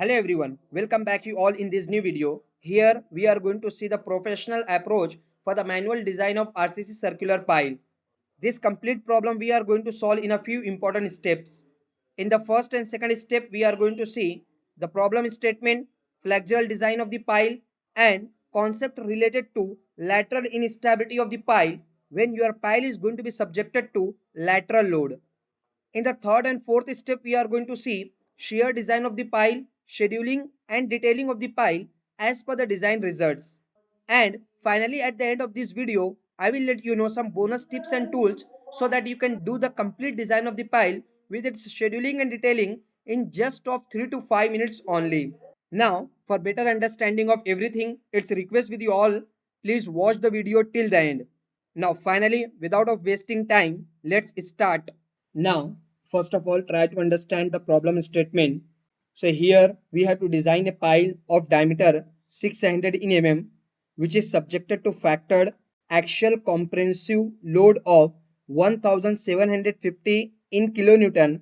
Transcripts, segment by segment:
Hello everyone, welcome back you all in this new video. Here we are going to see the professional approach for the manual design of RCC circular pile. This complete problem we are going to solve in a few important steps. In the first and second step we are going to see the problem statement, flexural design of the pile and concept related to lateral instability of the pile when your pile is going to be subjected to lateral load. In the third and fourth step, we are going to see shear design of the pile, scheduling and detailing of the pile as per the design results. And finally, at the end of this video, I will let you know some bonus tips and tools so that you can do the complete design of the pile with its scheduling and detailing in just of 3 to 5 minutes only. Now, for better understanding of everything, it's a request with you all, please watch the video till the end. Now, finally, without of wasting time, let's start. Now, first of all, try to understand the problem statement. So here we have to design a pile of diameter 600 in mm, which is subjected to factored axial comprehensive load of 1750 in kilonewton,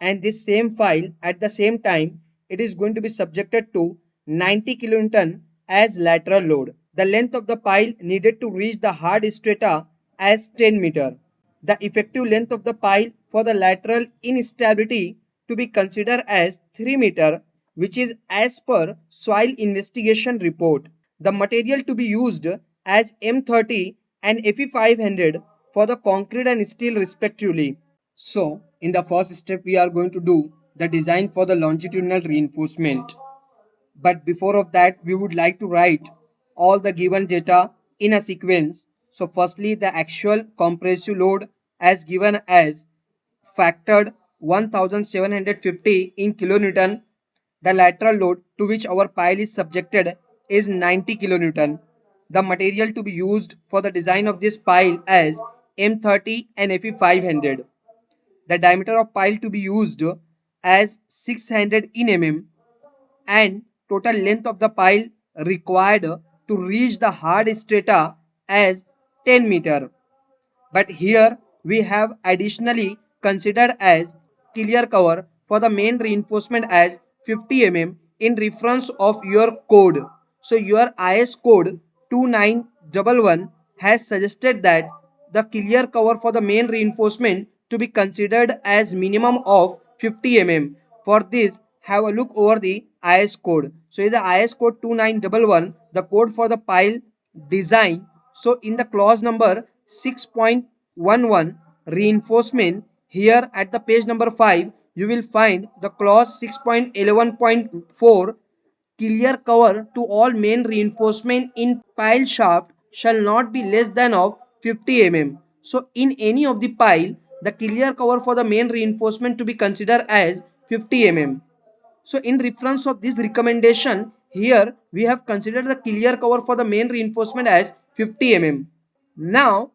and this same file at the same time it is going to be subjected to 90 kilonewton as lateral load. The length of the pile needed to reach the hard strata as 10 meter. The effective length of the pile for the lateral instability to be considered as 3 meter, which is as per soil investigation report. The material to be used as M30 and Fe500 for the concrete and steel respectively. So, in the first step, we are going to do the design for the longitudinal reinforcement. But before of that, we would like to write all the given data in a sequence. So, firstly, the actual compressive load as given as factored 1750 in kilonewton. The lateral load to which our pile is subjected is 90 kilonewton. The material to be used for the design of this pile as M30 and Fe500. The diameter of pile to be used as 600 in mm and total length of the pile required to reach the hard strata as 10 meter. But here we have additionally considered as clear cover for the main reinforcement as 50 mm in reference of your code. So your IS code 2911 has suggested that the clear cover for the main reinforcement to be considered as minimum of 50 mm. For this, have a look over the IS code. So in the IS code 2911, the code for the pile design. So in the clause number 6.11 reinforcement, here at the page number 5 you will find the clause 6.11.4 clear cover to all main reinforcement in pile shaft shall not be less than of 50 mm. So in any of the pile the clear cover for the main reinforcement to be considered as 50 mm. So in reference of this recommendation, here we have considered the clear cover for the main reinforcement as 50 mm. Now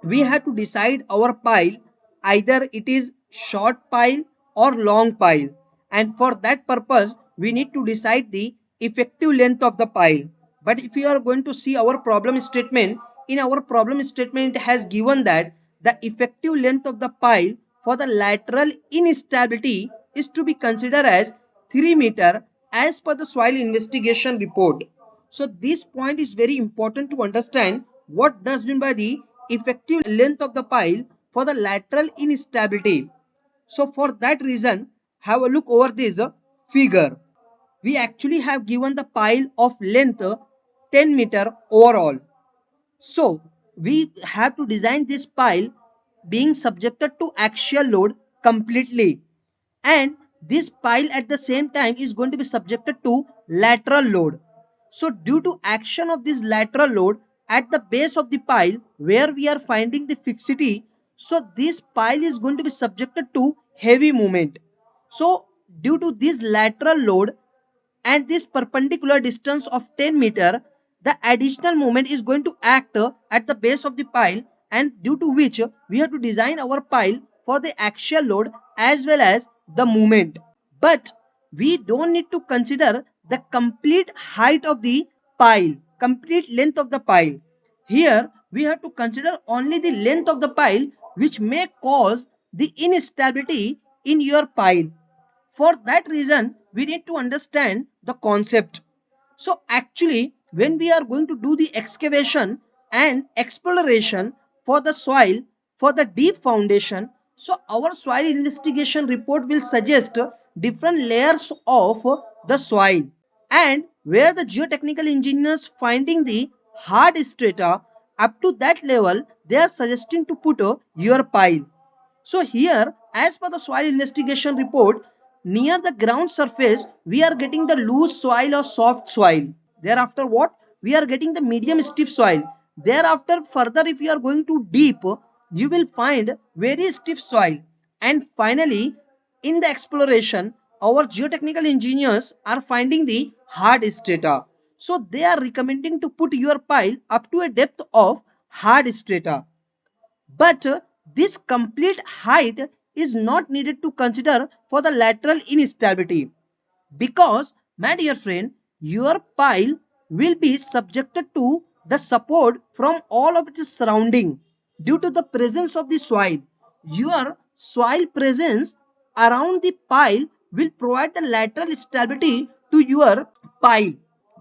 we have to decide our pile, either it is short pile or long pile, and for that purpose we need to decide the effective length of the pile. But if you are going to see our problem statement, in our problem statement it has given that the effective length of the pile for the lateral instability is to be considered as 3 meter as per the soil investigation report. So this point is very important to understand what does mean by the effective length of the pile for the lateral instability. So for that reason, have a look over this figure. We actually have given the pile of length 10 meter overall. So we have to design this pile being subjected to axial load completely, and this pile at the same time is going to be subjected to lateral load. So due to action of this lateral load at the base of the pile where we are finding the fixity, so this pile is going to be subjected to heavy movement. So due to this lateral load and this perpendicular distance of 10 meter, the additional moment is going to act at the base of the pile, and due to which we have to design our pile for the axial load as well as the movement. But we don't need to consider the complete height of the pile, complete length of the pile. Here we have to consider only the length of the pile, which may cause the instability in your pile. For that reason, we need to understand the concept. So actually, when we are going to do the excavation and exploration for the soil, for the deep foundation, so our soil investigation report will suggest different layers of the soil, and where the geotechnical engineers finding the hard strata up to that level, they are suggesting to put your pile. So here, as per the soil investigation report, near the ground surface, we are getting the loose soil or soft soil. Thereafter what? We are getting the medium stiff soil. Thereafter further, if you are going to deep, you will find very stiff soil. And finally, in the exploration, our geotechnical engineers are finding the hard strata. So they are recommending to put your pile up to a depth of hard strata. But this complete height is not needed to consider for the lateral instability, because, my dear friend, your pile will be subjected to the support from all of its surrounding due to the presence of the soil. Your soil presence around the pile will provide the lateral stability to your pile,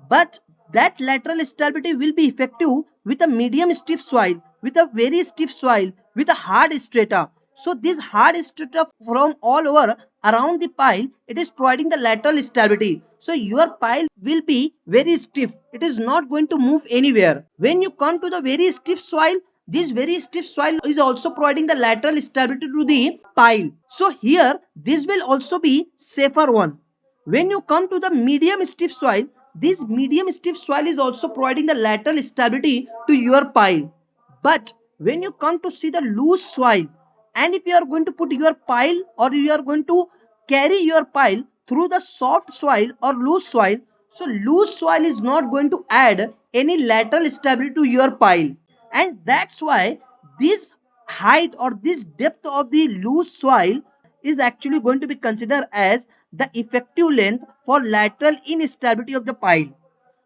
but that lateral stability will be effective with a medium stiff soil, with a very stiff soil, with a hard strata. So this hard strata from all over around the pile, it is providing the lateral stability. So your pile will be very stiff. It is not going to move anywhere. When you come to the very stiff soil, this very stiff soil is also providing the lateral stability to the pile. So here, this will also be safer one. When you come to the medium stiff soil, this medium stiff soil is also providing the lateral stability to your pile. But when you come to see the loose soil, and if you are going to put your pile or you are going to carry your pile through the soft soil or loose soil, so loose soil is not going to add any lateral stability to your pile. And that's why this height or this depth of the loose soil is actually going to be considered as the effective length for lateral instability of the pile.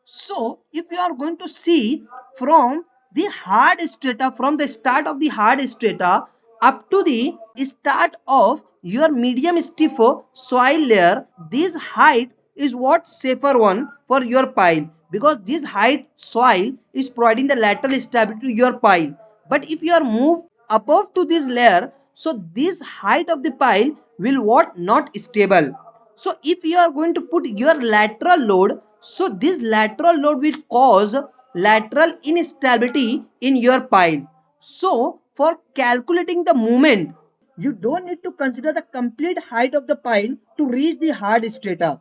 So, if you are going to see from the hard strata, from the start of the hard strata up to the start of your medium stiff soil layer, this height is what safer one for your pile, because this height soil is providing the lateral stability to your pile. But if you are moved above to this layer, so this height of the pile will what not stable. So if you are going to put your lateral load, so this lateral load will cause lateral instability in your pile. So for calculating the moment, you don't need to consider the complete height of the pile to reach the hard strata.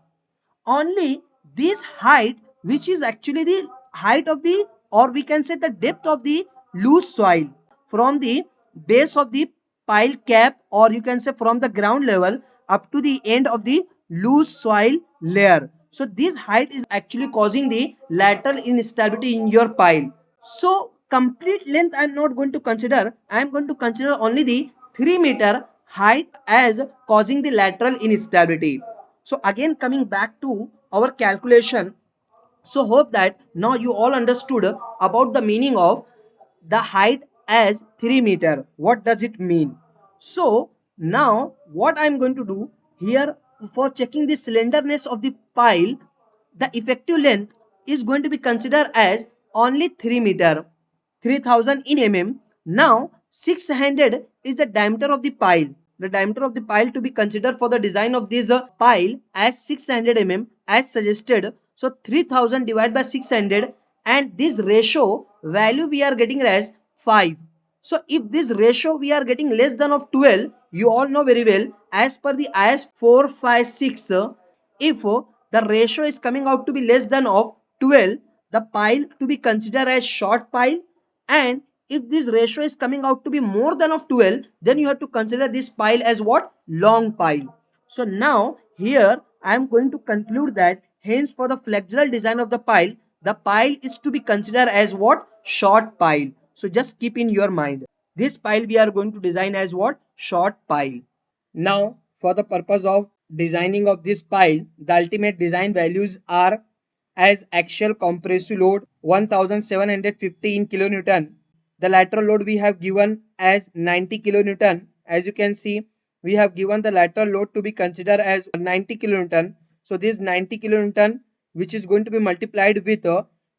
Only this height, which is actually the height of the, or we can say the depth of the loose soil from the base of the pile cap, or you can say from the ground level up to the end of the loose soil layer. So this height is actually causing the lateral instability in your pile. So complete length I am not going to consider. I am going to consider only the 3-meter height as causing the lateral instability. So again, coming back to our calculation, so hope that now you all understood about the meaning of the height as 3 meter. What does it mean? So now what I am going to do here, for checking the slenderness of the pile, the effective length is going to be considered as only 3 meter, 3000 in mm. Now 600 is the diameter of the pile. The diameter of the pile to be considered for the design of this pile as 600 mm as suggested. So 3000 divided by 600, and this ratio value we are getting as 5. So if this ratio we are getting less than of 12, you all know very well, as per the IS 456, if the ratio is coming out to be less than of 12, the pile to be considered as short pile, and if this ratio is coming out to be more than of 12, then you have to consider this pile as what? Long pile. So now here I am going to conclude that hence for the flexural design of the pile is to be considered as what? Short pile. So just keep in your mind, this pile we are going to design as what? Short pile. Now for the purpose of designing of this pile, the ultimate design values are as axial compressive load 1715 kilonewton. The lateral load we have given as 90 kilonewton. As you can see, we have given the lateral load to be considered as 90 kilonewton. So this 90 kilonewton, which is going to be multiplied with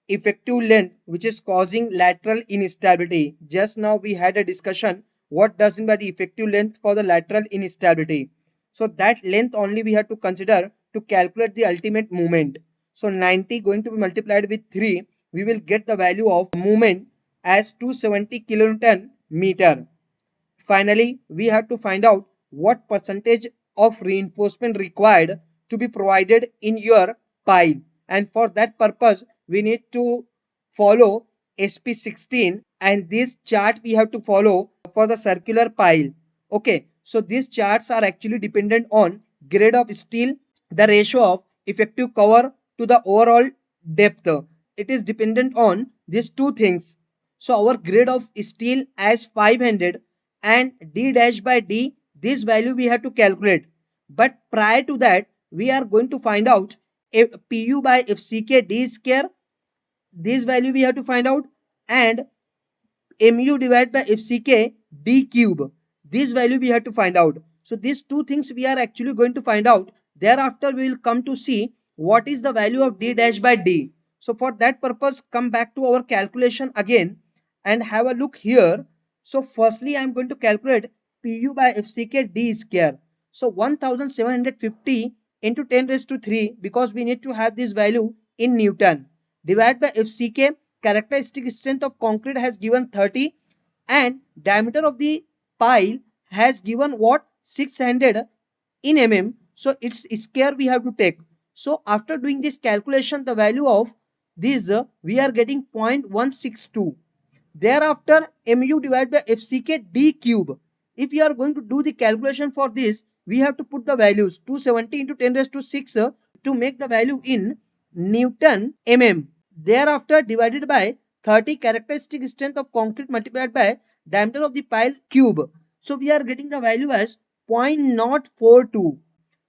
effective length, which is causing lateral instability. Just now we had a discussion what does mean by the effective length for the lateral instability. So that length only we have to consider to calculate the ultimate moment. So 90 going to be multiplied with 3, we will get the value of moment as 270 kilonewton meter. Finally, we have to find out what percentage of reinforcement required to be provided in your pile, and for that purpose we need to follow SP16, and this chart we have to follow for the circular pile. Okay, so these charts are actually dependent on grade of steel, the ratio of effective cover to the overall depth. It is dependent on these two things. So our grade of steel as 500 and d dash by d, this value we have to calculate. But prior to that, we are going to find out if pu by fck d square, this value we have to find out, and mu divided by fck d cube, this value we have to find out. So these two things we are actually going to find out. Thereafter we will come to see what is the value of d dash by d. So for that purpose, come back to our calculation again and have a look here. So firstly I am going to calculate pu by fck d square. So 1750 into 10 raised to 3, because we need to have this value in Newton, divided by fck. Characteristic strength of concrete has given 30 and diameter of the pile has given what, 600 in mm. So its square we have to take. So after doing this calculation, the value of this we are getting 0.162. Thereafter mu divided by fck d cube. If you are going to do the calculation for this, we have to put the values 270 into 10 raised to 6 to make the value in Newton mm. Thereafter divided by 30, characteristic strength of concrete multiplied by diameter of the pile cube. So we are getting the value as 0.042.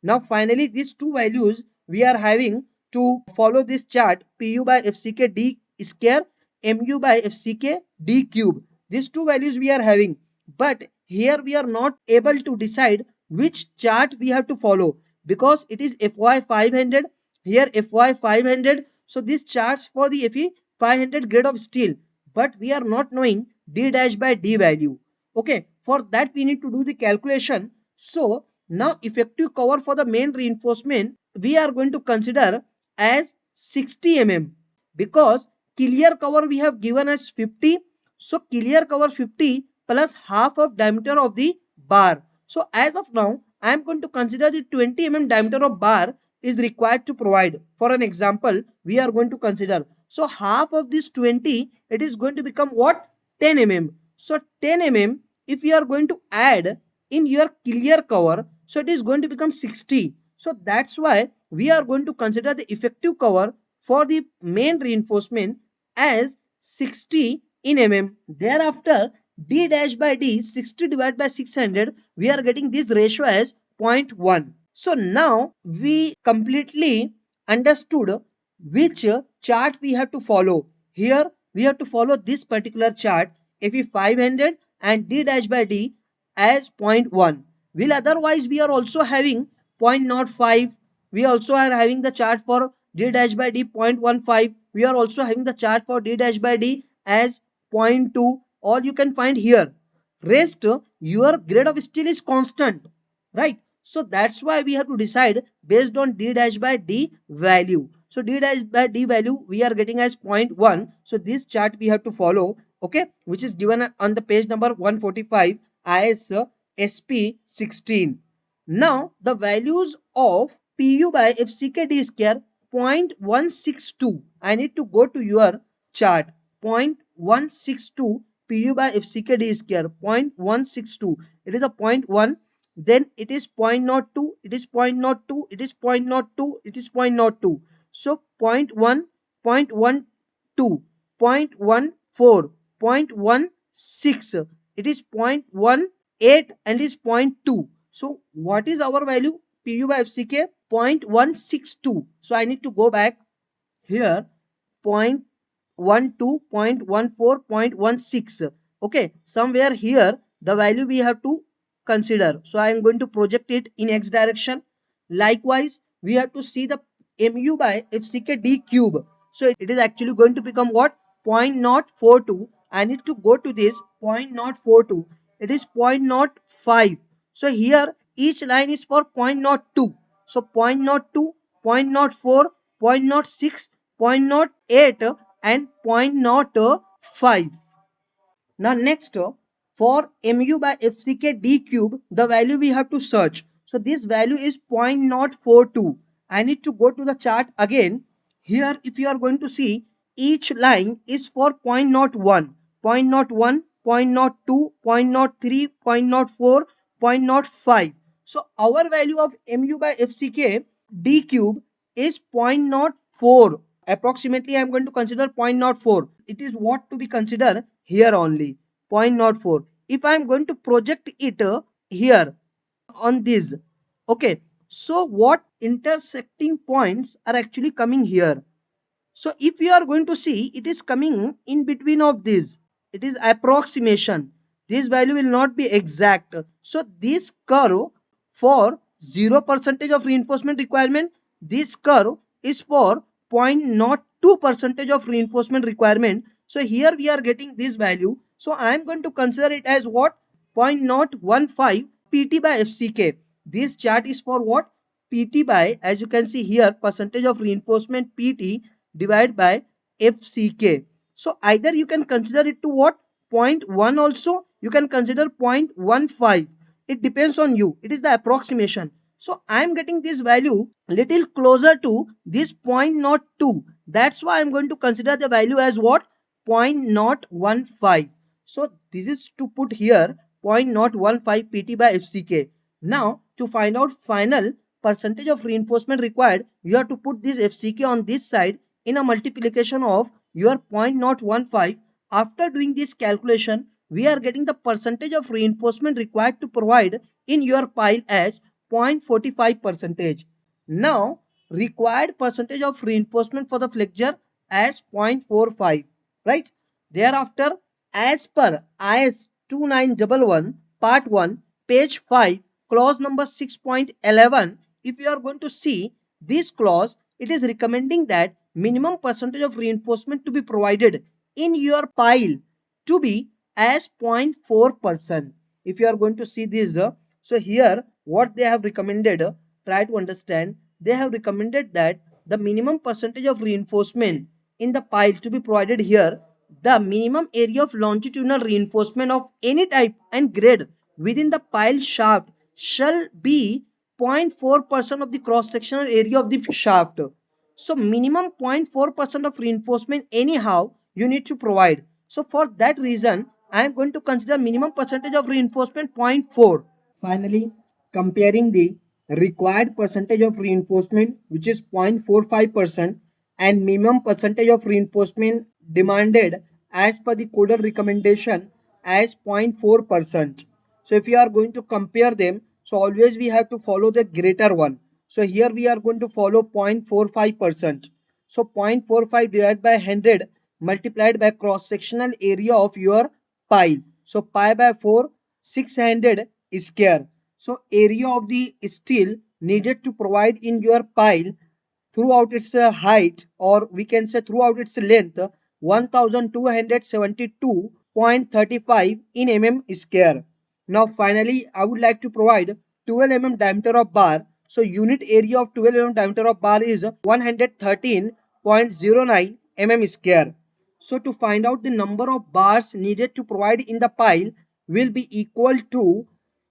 Now finally these two values we are having to follow this chart, pu by fck d square, mu by fck d cube. These two values we are having, but here we are not able to decide which chart we have to follow, because it is fy 500, here fy 500. So these charts for the fe 500 grade of steel, but we are not knowing d dash by d value. Okay, for that we need to do the calculation. So now effective cover for the main reinforcement we are going to consider as 60 mm, because clear cover we have given as 50. So clear cover 50 plus half of diameter of the bar. So as of now I am going to consider the 20 mm diameter of bar is required to provide. For an example, we are going to consider, so half of this 20, it is going to become what, 10 mm. So 10 mm, if you are going to add in your clear cover, so it is going to become 60. So that's why we are going to consider the effective cover for the main reinforcement as 60 in mm. Thereafter d dash by d, 60 divided by 600, we are getting this ratio as 0.1. So now we completely understood which chart we have to follow. Here we have to follow this particular chart, Fe 500 and d dash by d as 0.1. Will otherwise we are also having 0.05. We also are having the chart for d dash by d 0.15. We are also having the chart for d dash by d as 0.2. All you can find here. Rest your grade of steel is constant, right? So that's why we have to decide based on d dash by d value. So d dash by d value we are getting as 0.1. So this chart we have to follow, okay, which is given on the page number 145 as SP16. Now the values of pu by fck d square 0.162. I need to go to your chart. 0.162 pu by fck d square, 0.162. It is a 0.1, then it is 0.02, it is 0.02, it is 0.02, it is 0.02. So 0.1, 0.12, 0.14, 0.16, it is 0.18 and is 0.2. So what is our value? Pu by fck 0.162. So I need to go back here, 0.12, 0.14, 0.16. Okay, somewhere here the value we have to consider. So I am going to project it in x direction. Likewise we have to see the mu by FCK d cube. So it is actually going to become what? 0.042. I need to go to this 0.042. It is 0.05. So here each line is for 0.02. So 0.02, 0.04, 0.06, 0.08 and 0.05. Now next, for mu by FCK d cube, the value we have to search. So this value is 0.042. I need to go to the chart again. Here if you are going to see, each line is for 0.01, 0.01, 0.02, 0.03, 0.04, 0.05. So our value of mu by FCK d cube is 0.04. Approximately I am going to consider 0.04. It is what to be considered here only, 0.04. If I am going to project it here on this, okay, so what intersecting points are actually coming here? So if you are going to see, it is coming in between of these. It is approximation. This value will not be exact. So this curve for 0% of reinforcement requirement, this curve is for 0.02% of reinforcement requirement. So here we are getting this value. So I am going to consider it as what? 0.015 PT by FCK. This chart is for what? PT by, as you can see here, percentage of reinforcement PT divided by FCK. So either you can consider it to what? 0.1 also, you can consider 0.15. It depends on you. It is the approximation. So I am getting this value little closer to this 0.02. That's why I am going to consider the value as what? 0.015. So this is to put here 0.015 PT by FCK. Now to find out final percentage of reinforcement required, you have to put this FCK on this side in a multiplication of your 0.015. After doing this calculation, we are getting the percentage of reinforcement required to provide in your pile as 0.45 percentage. Now required percentage of reinforcement for the flexure as 0.45, right? Thereafter, as per IS 2911 part 1 page 5 clause number 6.11, if you are going to see this clause, it is recommending that minimum percentage of reinforcement to be provided in your pile to be as 0.4%. If you are going to see this, so here what they have recommended, try to understand. They have recommended that the minimum percentage of reinforcement in the pile to be provided here, the minimum area of longitudinal reinforcement of any type and grade within the pile shaft shall be 0.4% of the cross-sectional area of the shaft. So minimum 0.4% of reinforcement anyhow you need to provide. So for that reason, I am going to consider minimum percentage of reinforcement 0.4. Finally, comparing the required percentage of reinforcement, which is 0.45%, and minimum percentage of reinforcement demanded as per the coder recommendation as 0.4%. So if you are going to compare them, so always we have to follow the greater one. So here we are going to follow 0.45%. So 0.45 divided by 100 multiplied by cross-sectional area of your pile. So pi by 4, 600 square. So area of the steel needed to provide in your pile throughout its height, or we can say throughout its length, 1272.35 in square. Now finally I would like to provide 12 diameter of bar. So unit area of 12 diameter of bar is 113.09 square. So to find out the number of bars needed to provide in the pile will be equal to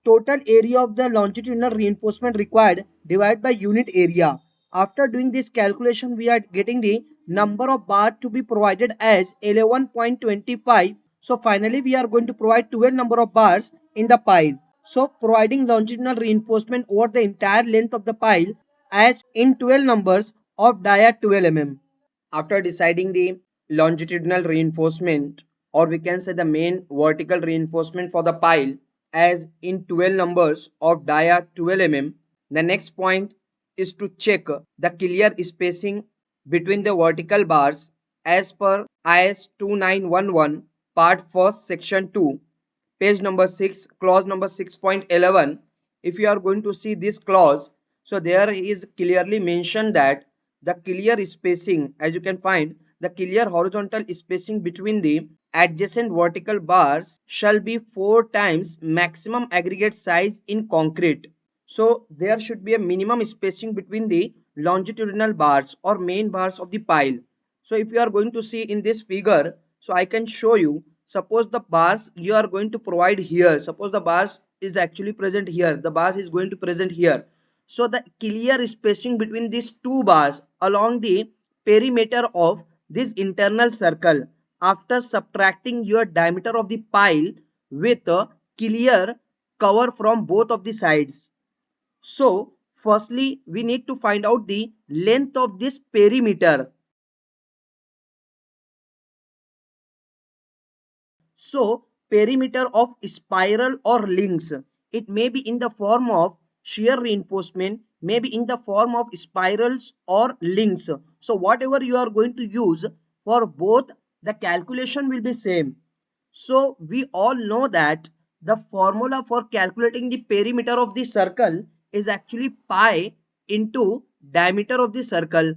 total area of the longitudinal reinforcement required divided by unit area. After doing this calculation, we are getting the number of bar to be provided as 11.25. So finally we are going to provide 12 number of bars in the pile. So providing longitudinal reinforcement over the entire length of the pile as in 12 numbers of dia 12 mm. After deciding the longitudinal reinforcement, or we can say the main vertical reinforcement for the pile as in 12 numbers of dia 12 mm, the next point is to check the clear spacing between the vertical bars as per IS 2911 part 1st section 2 page number 6 clause number 6.11. If you are going to see this clause, So there is clearly mentioned that the clear spacing, as you can find, the clear horizontal spacing between the adjacent vertical bars shall be 4 times maximum aggregate size in concrete. So there should be a minimum spacing between the longitudinal bars or main bars of the pile. So if you are going to see in this figure, so I can show you, suppose the bars you are going to provide here, suppose the bars is actually present here, the bars is going to present here. So the clear spacing between these two bars along the perimeter of this internal circle after subtracting your diameter of the pile with a clear cover from both of the sides. So firstly we need to find out the length of this perimeter. So perimeter of spiral or links, it may be in the form of shear reinforcement, may be in the form of spirals or links. So whatever you are going to use for both, the calculation will be same. So we all know that the formula for calculating the perimeter of the circle is actually pi into diameter of the circle.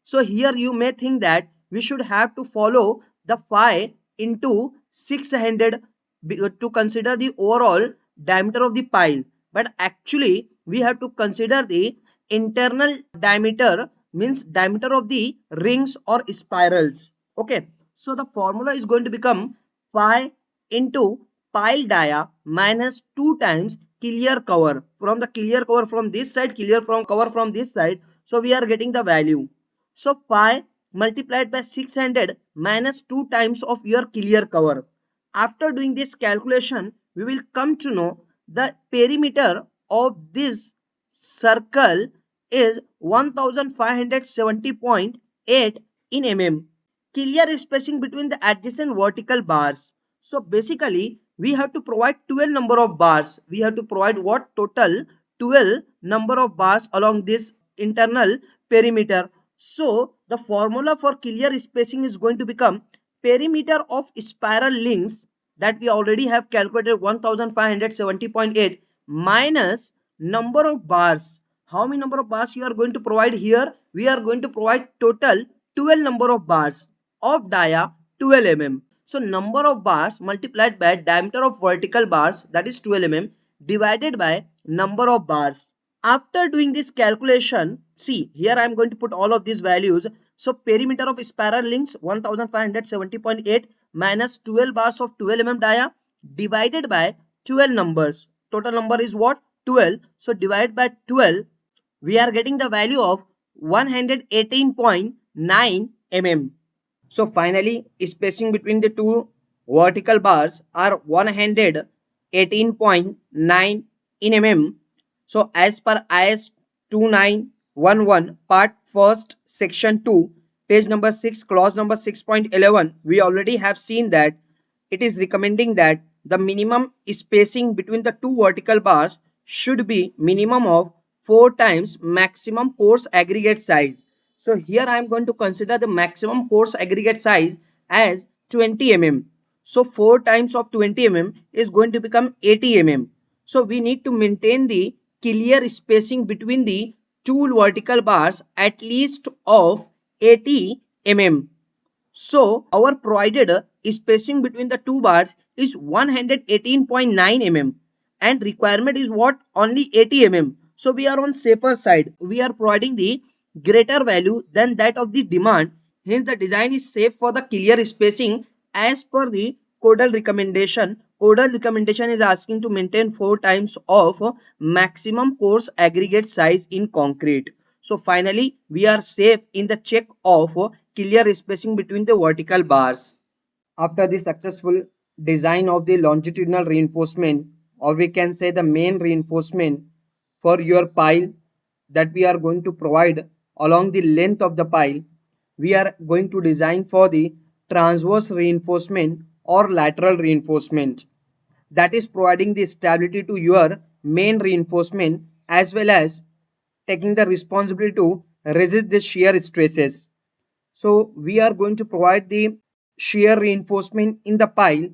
So here you may think that we should have to follow the phi into 600 to consider the overall diameter of the pile. But actually we have to consider the internal diameter, means diameter of the rings or spirals. Okay. So the formula is going to become phi into pile dia minus 2 times clear cover. From the clear cover from this side, clear from cover from this side. So we are getting the value. So pi multiplied by 600 minus 2 times of your clear cover. After doing this calculation, we will come to know the perimeter of this circle is 1570.8 in mm. Clear spacing between the adjacent vertical bars. So basically we have to provide 12 number of bars. We have to provide what? Total 12 number of bars along this internal perimeter. So the formula for clear spacing is going to become perimeter of spiral links that we already have calculated 1570.8 minus number of bars. How many number of bars you are going to provide here? We are going to provide total 12 number of bars of dia 12 mm. So number of bars multiplied by diameter of vertical bars, that is 12 mm, divided by number of bars. After doing this calculation, see here I am going to put all of these values. So perimeter of spiral links 1570.8 minus 12 bars of 12 mm dia divided by 12 numbers. Total number is what? 12. So divide by 12, we are getting the value of 118.9 mm. So finally, spacing between the two vertical bars are 118.9 in mm. So as per IS 2911 part 1st section 2 page number 6 clause number 6.11, we already have seen that it is recommending that the minimum spacing between the two vertical bars should be minimum of 4 times maximum coarse aggregate size. So here I am going to consider the maximum coarse aggregate size as 20 mm. So 4 times of 20 mm is going to become 80 mm. So we need to maintain the clear spacing between the two vertical bars at least of 80 mm. So our provided spacing between the two bars is 118.9 mm and requirement is what? Only 80 mm. So we are on safer side. We are providing the greater value than that of the demand. Hence the design is safe for the clear spacing as per the codal recommendation. Codal recommendation is asking to maintain 4 times of maximum coarse aggregate size in concrete. So finally, we are safe in the check of clear spacing between the vertical bars. After the successful design of the longitudinal reinforcement, or we can say the main reinforcement for your pile that we are going to provide along the length of the pile, we are going to design for the transverse reinforcement or lateral reinforcement, that is providing the stability to your main reinforcement as well as taking the responsibility to resist the shear stresses. So we are going to provide the shear reinforcement in the pile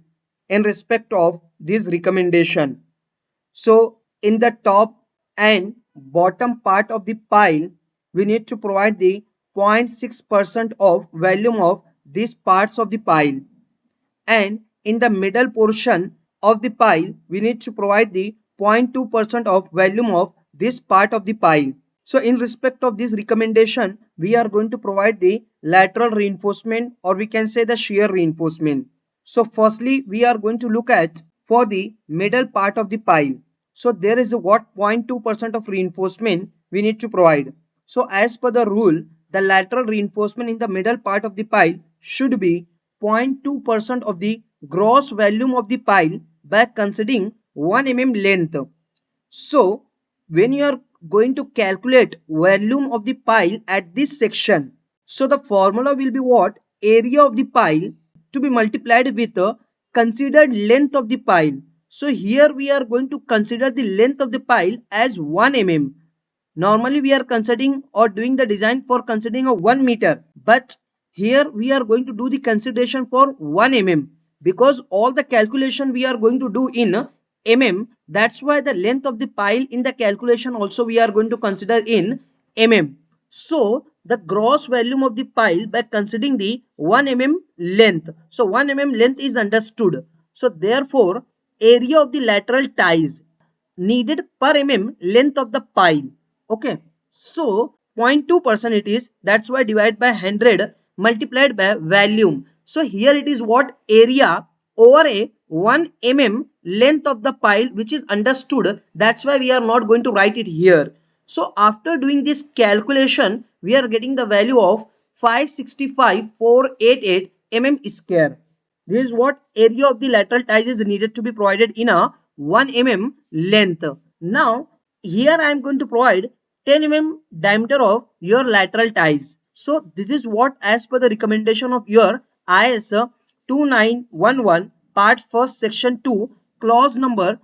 in respect of this recommendation. So in the top and bottom part of the pile, we need to provide the 0.6% of volume of these parts of the pile, and in the middle portion of the pile we need to provide the 0.2% of volume of this part of the pile. So in respect of this recommendation, we are going to provide the lateral reinforcement, or we can say the shear reinforcement. So firstly, we are going to look at for the middle part of the pile. So there is a what 0.2% of reinforcement we need to provide. So as per the rule, the lateral reinforcement in the middle part of the pile should be 0.2% of the gross volume of the pile by considering 1 mm length. So when you are going to calculate volume of the pile at this section, so the formula will be what? Area of the pile to be multiplied with the considered length of the pile. So here we are going to consider the length of the pile as 1 mm. Normally we are considering or doing the design for considering a 1 meter, but here we are going to do the consideration for 1 mm, because all the calculation we are going to do in mm. That's why the length of the pile in the calculation also we are going to consider in mm. So the gross volume of the pile by considering the 1 mm length. So 1 mm length is understood. So therefore area of the lateral ties needed per mm length of the pile. Okay, so 0.2% it is, that's why divide by 100 multiplied by volume. So here it is what? Area over a 1 mm length of the pile, which is understood, that's why we are not going to write it here. So after doing this calculation, we are getting the value of 565,488 mm square. This is what area of the lateral ties is needed to be provided in a 1 mm length. Now here I am going to provide 10 mm diameter of your lateral ties. So this is what as per the recommendation of your IS 2911 part 1st section 2 clause number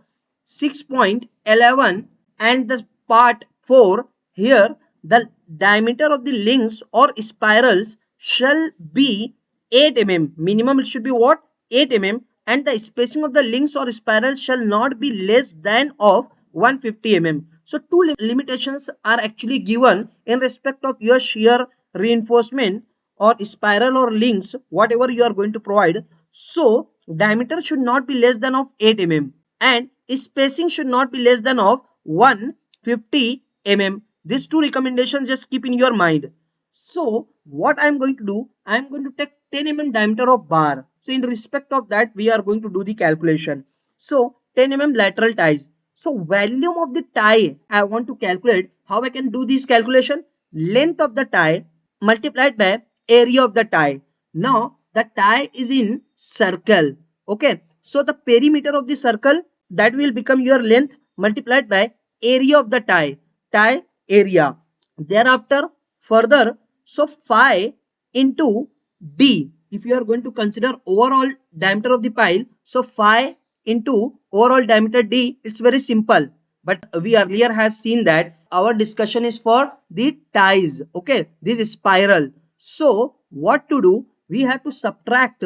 6.11 and the part 4, here the diameter of the links or spirals shall be 8 mm. Minimum it should be what? 8 mm, and the spacing of the links or spirals shall not be less than of 150 mm. So two limitations are actually given in respect of your shear reinforcement or spiral or links, whatever you are going to provide. So diameter should not be less than of 8 mm and spacing should not be less than of 150 mm. These two recommendations just keep in your mind. So what I am going to do, I am going to take 10 mm diameter of bar. So in respect of that, we are going to do the calculation. So 10 mm lateral ties. So volume of the tie I want to calculate. How I can do this calculation? Length of the tie multiplied by area of the tie. Now the tie is in circle. Okay. So the perimeter of the circle, that will become your length multiplied by area of the tie. Tie area. Thereafter further, so phi into d, if you are going to consider overall diameter of the pile, so phi into overall diameter d, it's very simple, but we earlier have seen that our discussion is for the ties. Okay, this spiral. So what to do? We have to subtract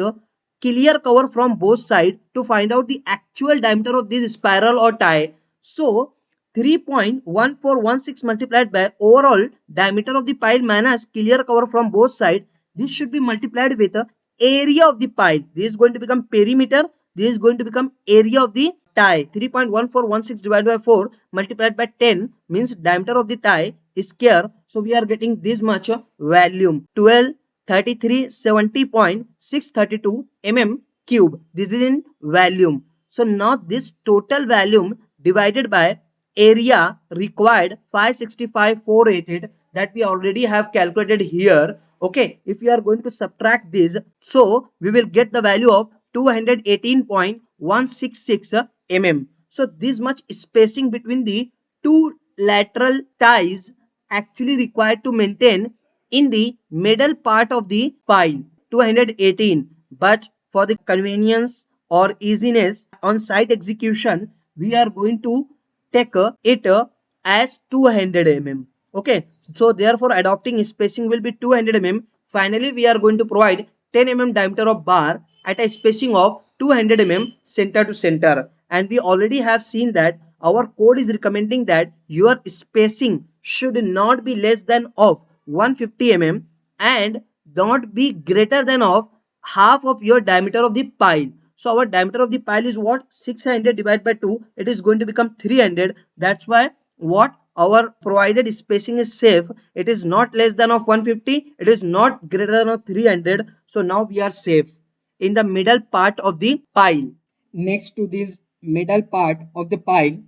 clear cover from both sides to find out the actual diameter of this spiral or tie. So 3.1416 multiplied by overall diameter of the pile minus clear cover from both sides. This should be multiplied with the area of the pile. This is going to become perimeter. This is going to become area of the tie. 3.1416 divided by 4 multiplied by 10 means diameter of the tie is square. So we are getting this much volume, 123370.632 mm cube. This is in volume. So now this total volume divided by area required 565,488, that we already have calculated here. Okay, if we are going to subtract this, so we will get the value of 218.166 mm. So this much spacing between the two lateral ties actually required to maintain in the middle part of the pile, 218. But for the convenience or easiness on site execution, we are going to take it as 200 mm. Okay, so therefore adopting spacing will be 200 mm. Finally we are going to provide 10 mm diameter of bar at a spacing of 200 mm center to center, and we already have seen that our code is recommending that your spacing should not be less than of 150 mm and not be greater than of half of your diameter of the pile. So our diameter of the pile is what? 600 divided by 2. It is going to become 300. That's why what our provided spacing is safe. It is not less than of 150. It is not greater than of 300. So now we are safe in the middle part of the pile. Next to this middle part of the pile,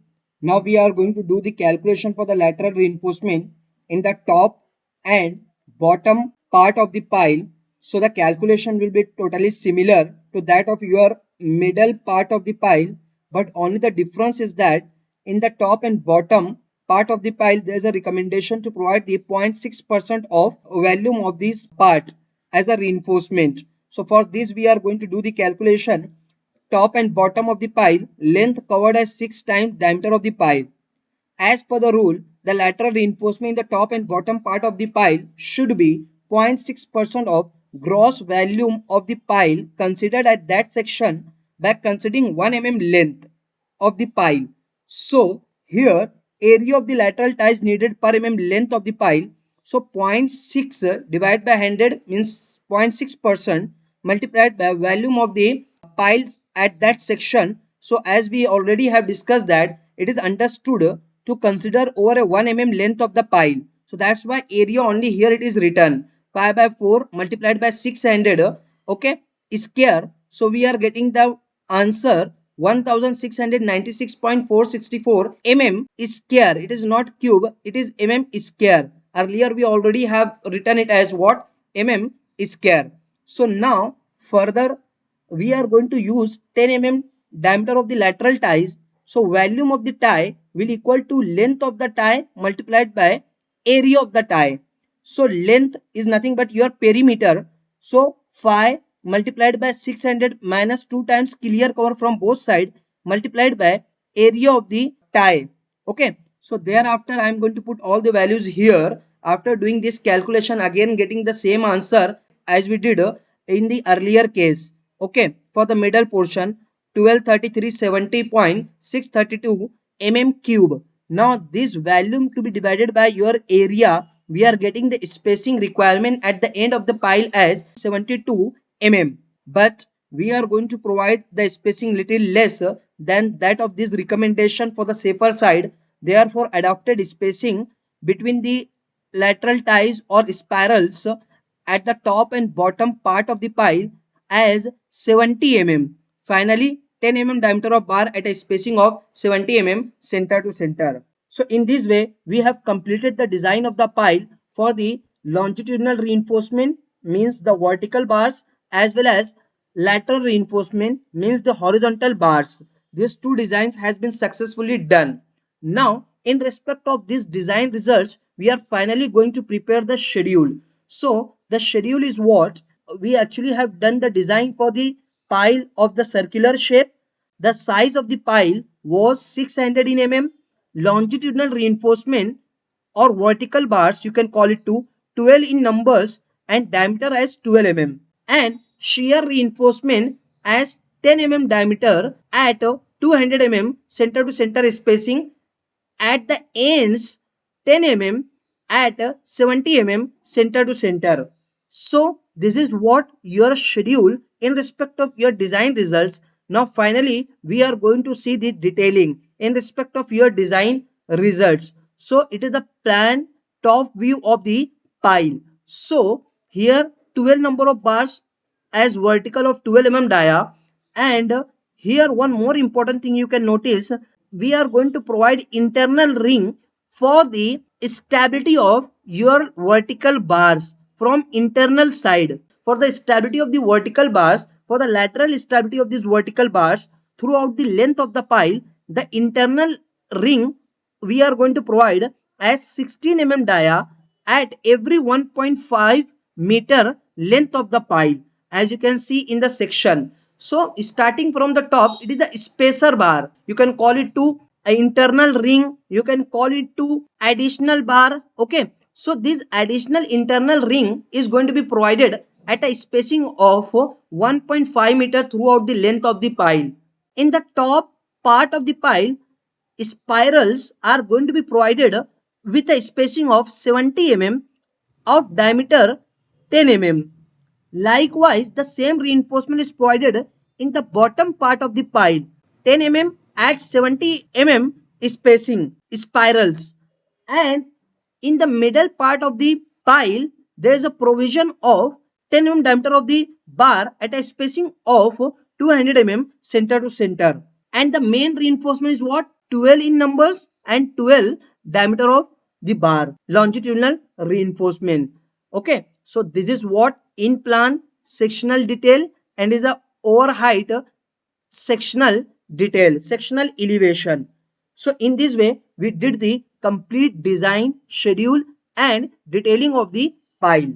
now we are going to do the calculation for the lateral reinforcement in the top and bottom part of the pile. So the calculation will be totally similar to that of your middle part of the pile, but only the difference is that in the top and bottom part of the pile there is a recommendation to provide the 0.6% of volume of this part as a reinforcement. So for this we are going to do the calculation. Top and bottom of the pile, length covered as 6 times diameter of the pile. As per the rule, the lateral reinforcement in the top and bottom part of the pile should be 0.6% of gross volume of the pile considered at that section by considering 1 mm length of the pile. So here area of the lateral ties needed per mm length of the pile. So 0.6 divided by 100 means 0.6% multiplied by volume of the piles at that section. So as we already have discussed that it is understood to consider over a 1 mm length of the pile. So that's why area only here it is written pi by 4 multiplied by 600 okay square. So we are getting the answer 1696.464 mm square. It is not cube, it is mm square. Earlier we already have written it as what? Mm square. So now further we are going to use 10 mm diameter of the lateral ties. So volume of the tie will equal to length of the tie multiplied by area of the tie. So length is nothing but your perimeter. So phi multiplied by 600 minus 2 times clear cover from both sides multiplied by area of the tie. Okay. So thereafter I am going to put all the values here. After doing this calculation again getting the same answer as we did in the earlier case. Okay. For the middle portion 123370.632 mm cube. Now this volume to be divided by your area, we are getting the spacing requirement at the end of the pile as 72 mm. But we are going to provide the spacing little less than that of this recommendation for the safer side. Therefore adopted spacing between the lateral ties or spirals at the top and bottom part of the pile as 70 mm. Finally, 10 mm diameter of bar at a spacing of 70 mm center to center. So in this way, we have completed the design of the pile for the longitudinal reinforcement means the vertical bars as well as lateral reinforcement means the horizontal bars. These two designs has been successfully done. Now, in respect of these design results, we are finally going to prepare the schedule. So the schedule is what? We actually have done the design for the pile of the circular shape. The size of the pile was 600 in mm. Longitudinal reinforcement or vertical bars you can call it to 12 in numbers and diameter as 12 mm and shear reinforcement as 10 mm diameter at 200 mm center to center spacing at the ends 10 mm at 70 mm center to center. So this is what your schedule in respect of your design results. Now finally we are going to see the detailing in respect of your design results. So it is the plan top view of the pile. So here 12 number of bars as vertical of 12 mm dia and here one more important thing you can notice, we are going to provide internal ring for the stability of your vertical bars from internal side. For the stability of the vertical bars, for the lateral stability of these vertical bars throughout the length of the pile, the internal ring we are going to provide as 16 mm dia at every 1.5 meter length of the pile as you can see in the section. So starting from the top, it is a spacer bar. You can call it to an internal ring. You can call it to additional bar. Okay. So this additional internal ring is going to be provided at a spacing of 1.5 meter throughout the length of the pile. In the top part of the pile, spirals are going to be provided with a spacing of 70 mm of diameter 10 mm. Likewise, the same reinforcement is provided in the bottom part of the pile, 10 mm at 70 mm spacing spirals, and in the middle part of the pile there is a provision of 10 mm diameter of the bar at a spacing of 200 mm center to center, and the main reinforcement is what, 12 in numbers and 12 diameter of the bar, longitudinal reinforcement. Okay, so this is what in plan sectional detail and is a over height sectional detail, sectional elevation. So in this way we did the complete design, schedule and detailing of the pile.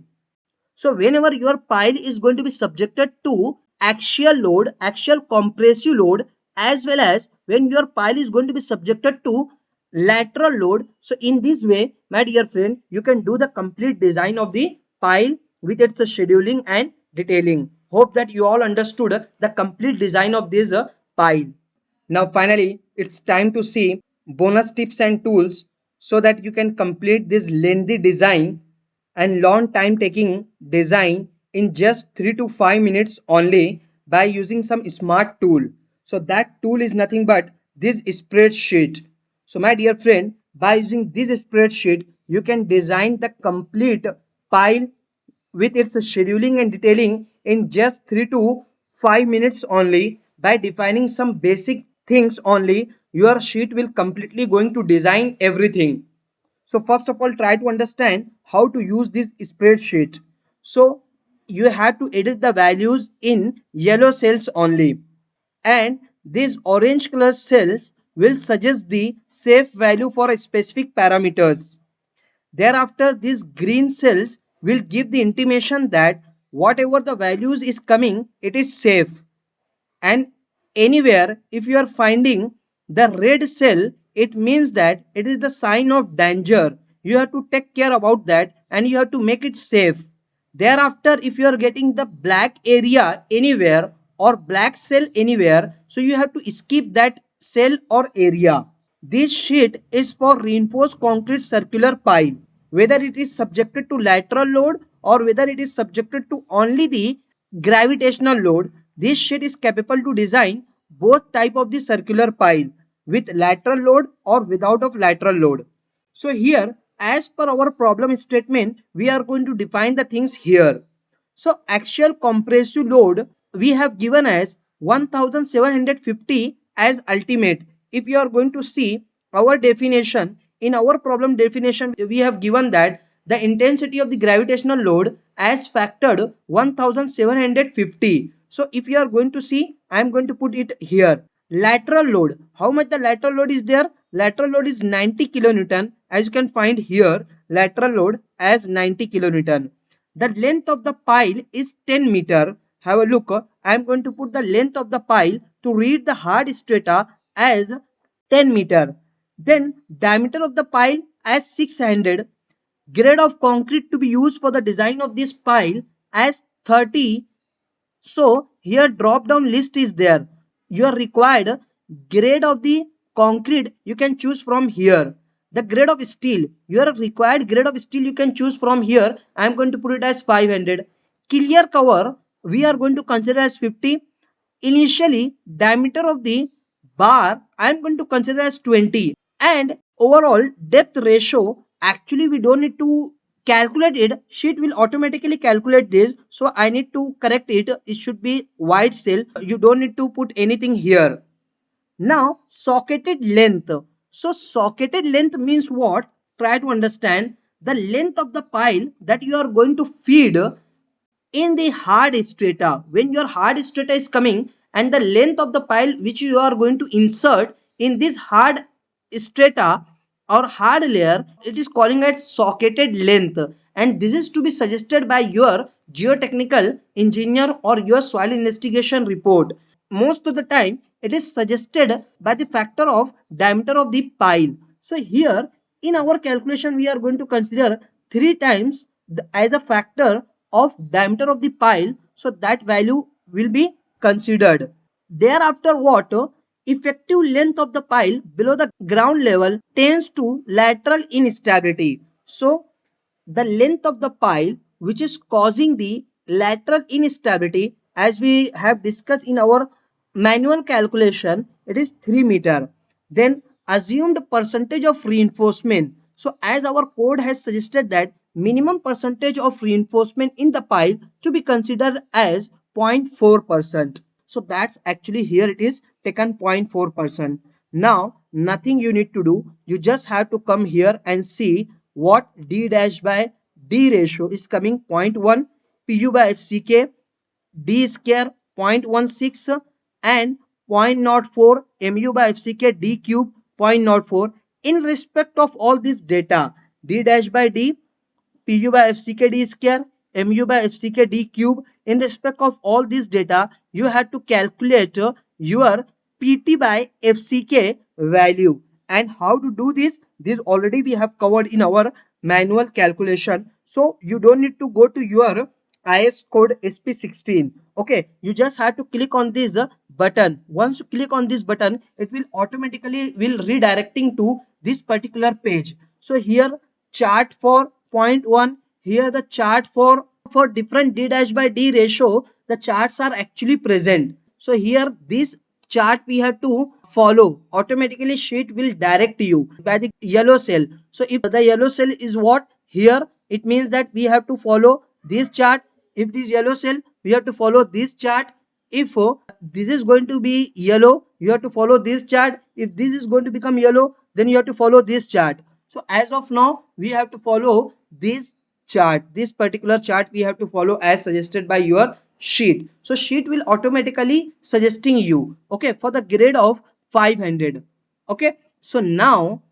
So whenever your pile is going to be subjected to axial load, axial compressive load, as well as when your pile is going to be subjected to lateral load, so in this way, my dear friend, you can do the complete design of the pile with its scheduling and detailing. Hope that you all understood the complete design of this pile. Now finally, it's time to see bonus tips and tools so that you can complete this lengthy design and long time taking design in just 3 to 5 minutes only by using some smart tool. So that tool is nothing but this spreadsheet. So my dear friend, by using this spreadsheet, you can design the complete pile with its scheduling and detailing in just 3 to 5 minutes only. By defining some basic things only, your sheet will completely going to design everything. So first of all, try to understand how to use this spreadsheet. So you have to edit the values in yellow cells only, and these orange color cells will suggest the safe value for a specific parameters. Thereafter, these green cells will give the intimation that whatever the values is coming, it is safe. And anywhere, if you are finding the red cell, it means that it is the sign of danger. You have to take care about that and you have to make it safe. Thereafter, if you are getting the black area anywhere or black cell anywhere, so you have to skip that cell or area. This sheet is for reinforced concrete circular pile, whether it is subjected to lateral load or whether it is subjected to only the gravitational load. This sheet is capable to design both type of the circular pile with lateral load or without of lateral load. So here, as per our problem statement, we are going to define the things here. So axial compressive load we have given as 1750 as ultimate. If you are going to see our definition, in our problem definition we have given that the intensity of the gravitational load as factored 1750. So if you are going to see, I am going to put it here. Lateral load, how much the lateral load is there? Lateral load is 90 kilonewton, as you can find here, lateral load as 90 kilonewton. The length of the pile is 10 meter. Have a look. I am going to put the length of the pile to read the hard strata as 10 meter. Then diameter of the pile as 600. Grade of concrete to be used for the design of this pile as 30. So here drop down list is there. Your required grade of the concrete you can choose from here. The grade of steel, your required grade of steel you can choose from here. I am going to put it as 500. Clear cover we are going to consider as 50. Initially diameter of the bar I am going to consider as 20, and overall depth ratio, actually we don't need to calculate it, sheet will automatically calculate this, so I need to correct it. It should be wide cell, you don't need to put anything here. Now socketed length, so socketed length means what, try to understand the length of the pile that you are going to feed in the hard strata. When your hard strata is coming and the length of the pile which you are going to insert in this hard strata or hard layer, it is calling as socketed length, and this is to be suggested by your geotechnical engineer or your soil investigation report. Most of the time it is suggested by the factor of diameter of the pile. So here in our calculation we are going to consider 3 times as a factor of diameter of the pile, so that value will be considered. Thereafter what, effective length of the pile below the ground level tends to lateral instability. So the length of the pile which is causing the lateral instability, as we have discussed in our manual calculation, it is 3 meter. Then assumed percentage of reinforcement. So as our code has suggested that minimum percentage of reinforcement in the pile to be considered as 0.4%. So that's actually here it is taken 0.4%. Now nothing you need to do. You just have to come here and see what D dash by D ratio is coming 0.1, PU by FCK, D square 0.16 and 0.04, MU by FCK, D cube 0.04. In respect of all this data, D dash by D, PU by FCK D square, MU by FCK D cube. In respect of all this data, you have to calculate your PT by FCK value. And how to do this? This already we have covered in our manual calculation. So you don't need to go to your IS code SP16. Okay, you just have to click on this button. Once you click on this button, it will automatically will redirecting to this particular page. So here chart for 0.1, here the chart for different D dash by D ratio, the charts are actually present. So here this chart we have to follow. Automatically sheet will direct you by the yellow cell. So if the yellow cell is what here, it means that we have to follow this chart. If this yellow cell, we have to follow this chart. If this is going to be yellow, you have to follow this chart. If this is going to become yellow, then you have to follow this chart. So as of now, we have to follow this chart. This particular chart we have to follow as suggested by your sheet. So sheet will automatically suggesting you, okay, for the grade of 500. Okay, so now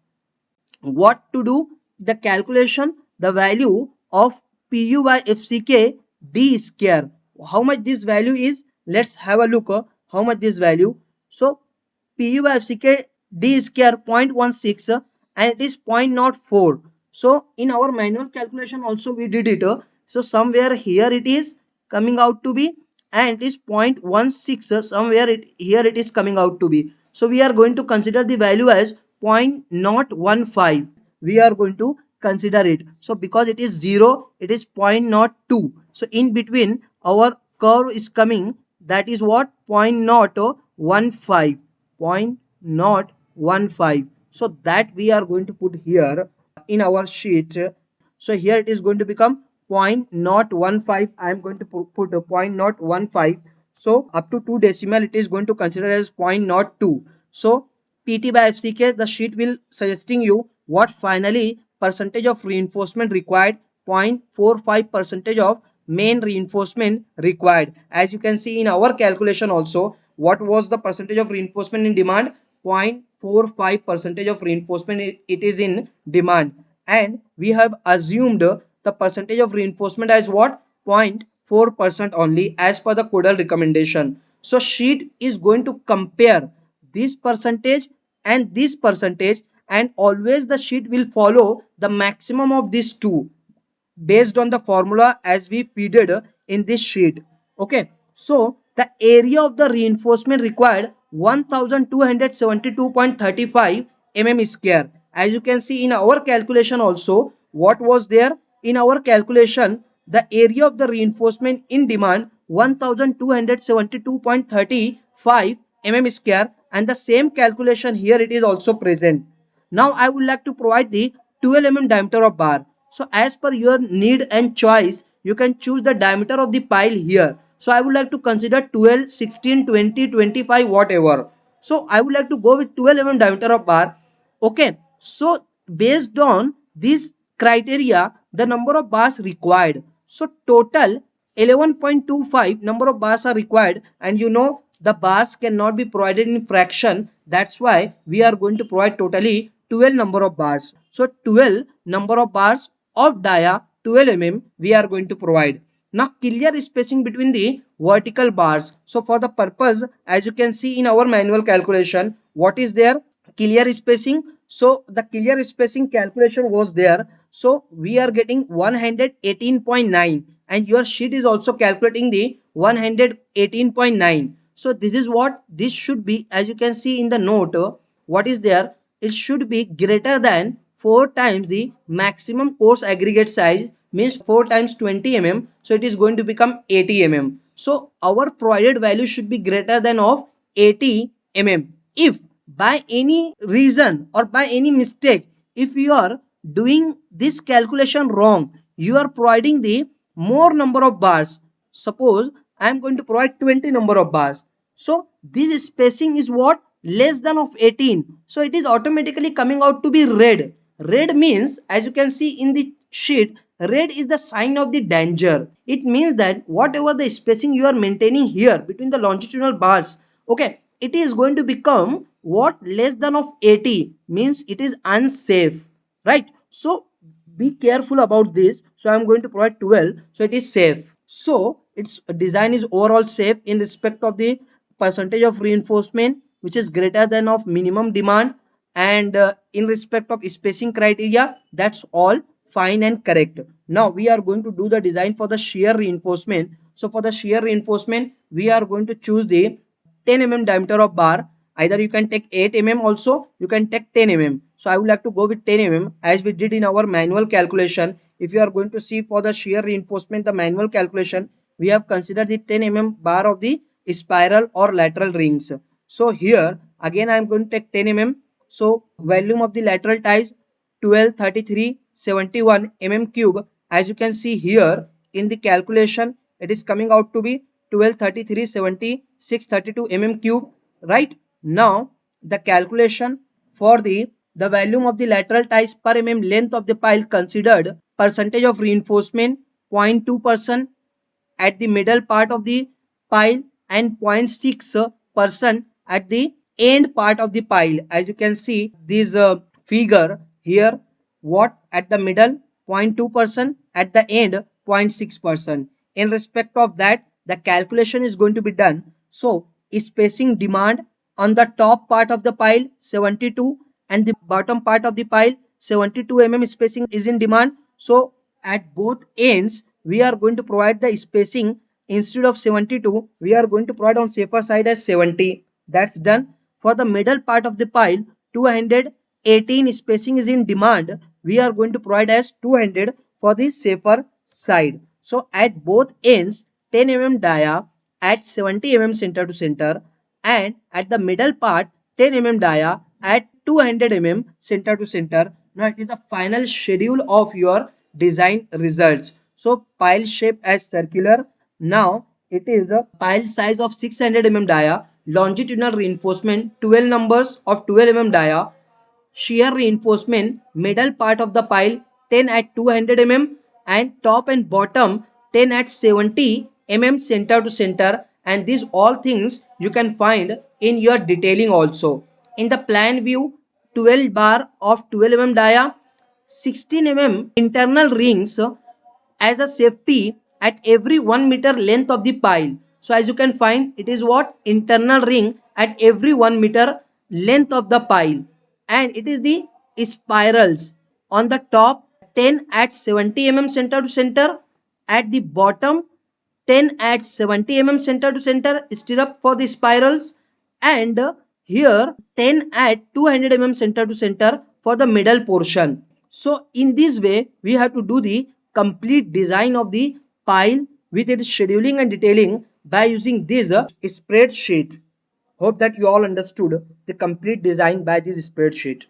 what to do? The calculation, the value of PU by FCK D square. How much this value is? Let's have a look how much this value. So PU by FCK D square 0.16 and it is 0.04. So in our manual calculation also we did it. So somewhere here it is coming out to be and it is 0.16, somewhere here it is coming out to be. So we are going to consider the value as 0.015. We are going to consider it. So because it is 0, it is 0.02. So in between our curve is coming, that is what 0.015. 0.015. So that we are going to put here in our sheet. So here it is going to become 0.015. I am going to put a 0.015. So up to 2 decimal it is going to consider as 0.02. So PT by FCK, the sheet will suggesting you what finally percentage of reinforcement required. 0.45 percentage of main reinforcement required. As you can see in our calculation also, what was the percentage of reinforcement in demand? 0.45 percentage of reinforcement it is in demand, and we have assumed the percentage of reinforcement as what? 0.4% only as per the codal recommendation. So sheet is going to compare this percentage and this percentage, and always the sheet will follow the maximum of these two based on the formula as we feeded in this sheet. Okay, so the area of the reinforcement required 1272.35 mm square. As you can see in our calculation also, what was there in our calculation, the area of the reinforcement in demand 1272.35 mm square, and the same calculation here it is also present. Now I would like to provide the 12 mm diameter of bar. So as per your need and choice, you can choose the diameter of the pile here. So I would like to consider 12, 16, 20, 25, whatever. So I would like to go with 12 mm diameter of bar. Okay. So based on this criteria, the number of bars required. So total 11.25 number of bars are required, and you know the bars cannot be provided in fraction. That's why we are going to provide totally 12 number of bars. So 12 number of bars of dia 12 mm we are going to provide. Now clear spacing between the vertical bars. So for the purpose, as you can see in our manual calculation, what is there? Clear spacing. So the clear spacing calculation was there. So we are getting 118.9, and your sheet is also calculating the 118.9. So this is what this should be. As you can see in the note, what is there, it should be greater than 4 times the maximum course aggregate size, means 4 times 20 mm. So it is going to become 80 mm. So our provided value should be greater than of 80 mm. If by any reason or by any mistake, if you are doing this calculation wrong, you are providing the more number of bars. Suppose I am going to provide 20 number of bars. So this spacing is what, less than of 18. So it is automatically coming out to be red. Red means, as you can see in the sheet, red is the sign of the danger. It means that whatever the spacing you are maintaining here between the longitudinal bars, okay, it is going to become what, less than of 80, means it is unsafe, right? So be careful about this. So I'm going to provide 12, so it is safe. So its design is overall safe in respect of the percentage of reinforcement which is greater than of minimum demand, and in respect of spacing criteria, that's all fine and correct. Now we are going to do the design for the shear reinforcement. So for the shear reinforcement, we are going to choose the 10 mm diameter of bar. Either you can take 8 mm also, you can take 10 mm. So I would like to go with 10 mm as we did in our manual calculation. If you are going to see for the shear reinforcement, the manual calculation, we have considered the 10 mm bar of the spiral or lateral rings. So here again I am going to take 10 mm. So volume of the lateral ties 12, 33, 71 mm cube. As you can see here in the calculation, it is coming out to be 12, 33, 70, 632 mm cube. Right now the calculation for the volume of the lateral ties per mm length of the pile considered percentage of reinforcement 0.2% at the middle part of the pile and 0.6% at the end part of the pile. As you can see this figure here, what at the middle 0.2%, at the end 0.6%. In respect of that, the calculation is going to be done. So spacing demand on the top part of the pile 72 and the bottom part of the pile 72 mm spacing is in demand. So at both ends we are going to provide the spacing, instead of 72 we are going to provide on safer side as 70. That's done. For the middle part of the pile 218 spacing is in demand, we are going to provide as 200 for the safer side. So at both ends 10 mm dia at 70 mm center to center, and at the middle part 10 mm dia at 200 mm center to center. Now it is the final schedule of your design results. So pile shape as circular. Now it is a pile size of 600 mm dia, longitudinal reinforcement 12 numbers of 12 mm dia, shear reinforcement middle part of the pile 10 at 200 mm and top and bottom 10 at 70 mm center to center, and these all things you can find in your detailing also. In the plan view, 12 bar of 12 mm dia, 16 mm internal rings as a safety at every 1 meter length of the pile. So as you can find, it is what, internal ring at every 1 meter length of the pile, and it is the spirals on the top 10 at 70 mm center to center, at the bottom 10 at 70 mm center to center stirrup for the spirals, and here 10 at 200 mm center to center for the middle portion. So in this way we have to do the complete design of the pile with its scheduling and detailing by using this spreadsheet. Hope that you all understood the complete design by this spreadsheet.